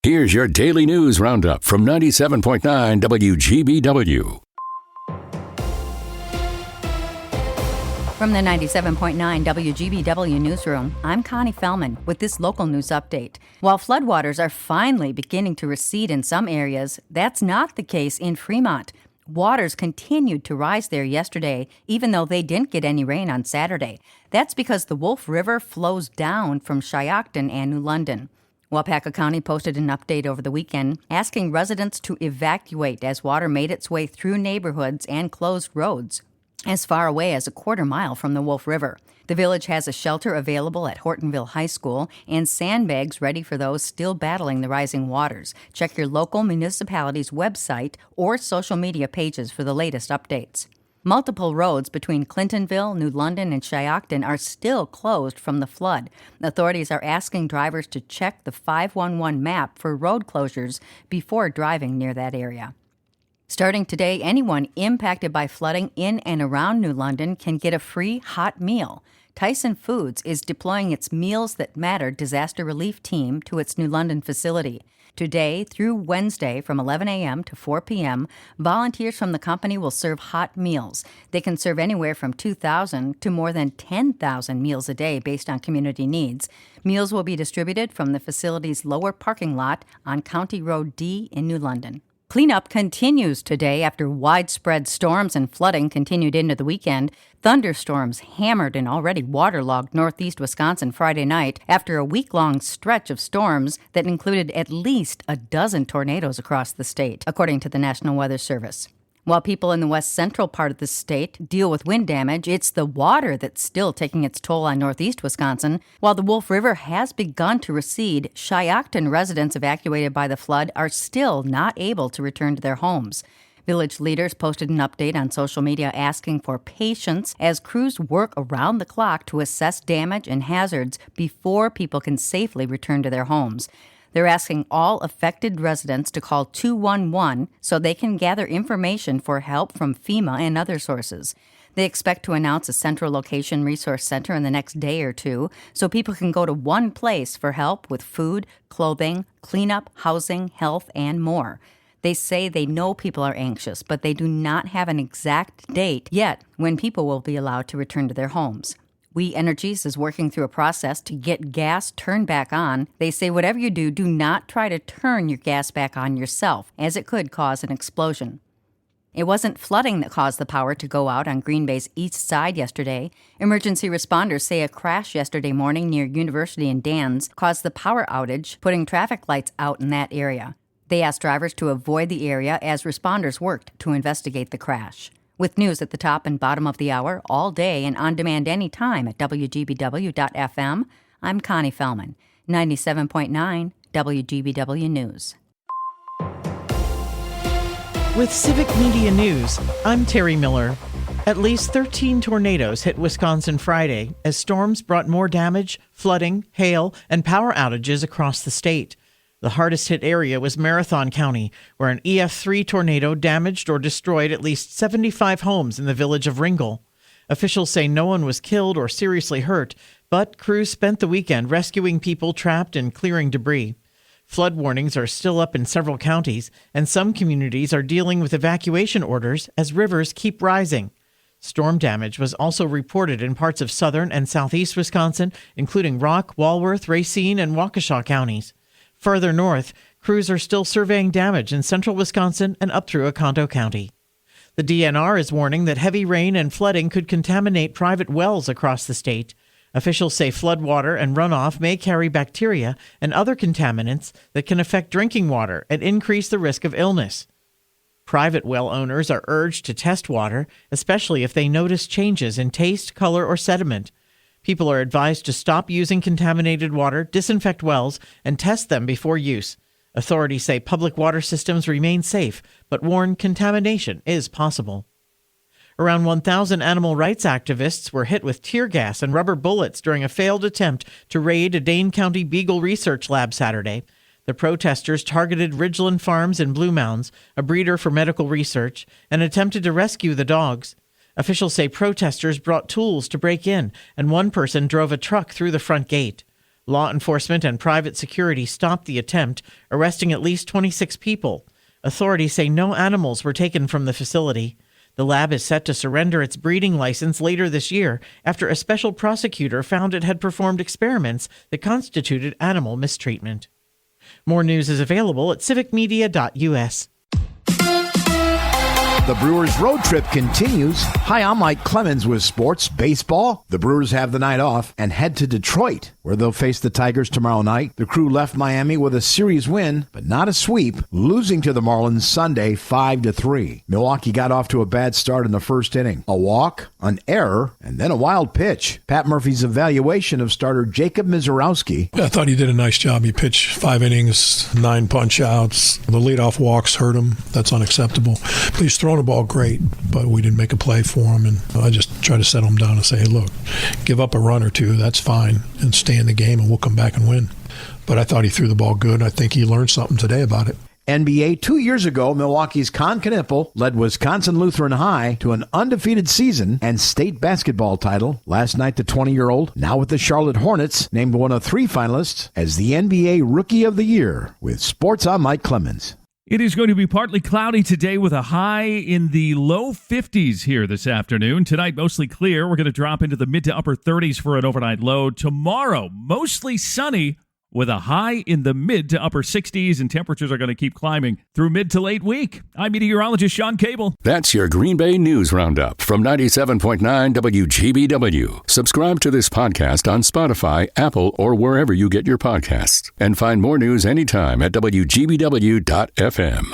Here's your daily news roundup from 97.9 WGBW. From the 97.9 WGBW newsroom, I'm Connie Fellman with this local news update. While floodwaters are finally beginning to recede in some areas, that's not the case in Fremont. Waters continued to rise there yesterday, even though they didn't get any rain on Saturday. That's because the Wolf River flows down from Shiocton and New London. Wapaka County posted an update over the weekend asking residents to evacuate as water made its way through neighborhoods and closed roads as far away as a quarter mile from the Wolf River. The village has a shelter available at Hortonville High School and sandbags ready for those still battling the rising waters. Check your local municipality's website or social media pages for the latest updates. Multiple roads between Clintonville, New London, and Shiocton are still closed from the flood. Authorities are asking drivers to check the 511 map for road closures before driving near that area. Starting today, anyone impacted by flooding in and around New London can get a free hot meal. Tyson Foods is deploying its Meals That Matter disaster relief team to its New London facility. Today through Wednesday from 11 a.m. to 4 p.m., volunteers from the company will serve hot meals. They can serve anywhere from 2,000 to more than 10,000 meals a day based on community needs. Meals will be distributed from the facility's lower parking lot on County Road D in New London. Cleanup continues today after widespread storms and flooding continued into the weekend. Thunderstorms hammered an already waterlogged northeast Wisconsin Friday night after a week-long stretch of storms that included at least a dozen tornadoes across the state, according to the National Weather Service. While people in the west central part of the state deal with wind damage, it's the water that's still taking its toll on northeast Wisconsin. While the Wolf River has begun to recede, Shiocton residents evacuated by the flood are still not able to return to their homes. Village leaders posted an update on social media asking for patience as crews work around the clock to assess damage and hazards before people can safely return to their homes. They're asking all affected residents to call 211 so they can gather information for help from FEMA and other sources. They expect to announce a central location resource center in the next day or two so people can go to one place for help with food, clothing, cleanup, housing, health, and more. They say they know people are anxious, but they do not have an exact date yet when people will be allowed to return to their homes. We Energies is working through a process to get gas turned back on. They say whatever you do, do not try to turn your gas back on yourself, as it could cause an explosion. It wasn't flooding that caused the power to go out on Green Bay's east side yesterday. Emergency responders say a crash yesterday morning near University and Dan's caused the power outage, putting traffic lights out in that area. They asked drivers to avoid the area as responders worked to investigate the crash. With news at the top and bottom of the hour, all day and on demand anytime at WGBW.FM, I'm Connie Fellman, 97.9 WGBW News. With Civic Media News, I'm Terry Miller. At least 13 tornadoes hit Wisconsin Friday as storms brought more damage, flooding, hail, and power outages across the state. The hardest hit area was Marathon County, where an EF3 tornado damaged or destroyed at least 75 homes in the village of Ringel. Officials say no one was killed or seriously hurt, but crews spent the weekend rescuing people trapped and clearing debris. Flood warnings are still up in several counties, and some communities are dealing with evacuation orders as rivers keep rising. Storm damage was also reported in parts of southern and southeast Wisconsin, including Rock, Walworth, Racine, and Waukesha counties. Further north, crews are still surveying damage in central Wisconsin and up through Oconto County. The DNR is warning that heavy rain and flooding could contaminate private wells across the state. Officials say floodwater and runoff may carry bacteria and other contaminants that can affect drinking water and increase the risk of illness. Private well owners are urged to test water, especially if they notice changes in taste, color, or sediment. People are advised to stop using contaminated water, disinfect wells, and test them before use. Authorities say public water systems remain safe, but warn contamination is possible. Around 1,000 animal rights activists were hit with tear gas and rubber bullets during a failed attempt to raid a Dane County Beagle research lab Saturday. The protesters targeted Ridgeland Farms in Blue Mounds, a breeder for medical research, and attempted to rescue the dogs. Officials say protesters brought tools to break in, and one person drove a truck through the front gate. Law enforcement and private security stopped the attempt, arresting at least 26 people. Authorities say no animals were taken from the facility. The lab is set to surrender its breeding license later this year after a special prosecutor found it had performed experiments that constituted animal mistreatment. More news is available at civicmedia.us. The Brewers road trip continues. Hi, I'm Mike Clemens with Sports Baseball. The Brewers have the night off and head to Detroit, where they'll face the Tigers tomorrow night. The crew left Miami with a series win, but not a sweep, losing to the Marlins Sunday 5-3. Milwaukee got off to a bad start in the first inning. A walk, an error, and then a wild pitch. Pat Murphy's evaluation of starter Jacob Mizorowski. I thought he did a nice job. He pitched 5 innings, 9 punch-outs. The leadoff walks hurt him. That's unacceptable. But he's thrown the ball great, but we didn't make a play for him, and I just try to settle him down and say, hey, look, give up a run or two, that's fine, and stay in the game, and we'll come back and win. But I thought he threw the ball good. I think he learned something today about it. NBA 2 years ago, Milwaukee's Con Knippel led Wisconsin Lutheran High to an undefeated season and state basketball title. Last night, the 20-year-old, now with the Charlotte Hornets, named one of 3 finalists as the NBA Rookie of the Year. With Sports, I'm Mike Clemens. It is going to be partly cloudy today with a high in the low 50s here this afternoon. Tonight, mostly clear. We're going to drop into the mid to upper 30s for an overnight low. Tomorrow, mostly sunny with a high in the mid to upper 60s, and temperatures are going to keep climbing through mid to late week. I'm meteorologist Sean Cable. That's your Green Bay News Roundup from 97.9 WGBW. Subscribe to this podcast on Spotify, Apple, or wherever you get your podcasts. And find more news anytime at WGBW.FM.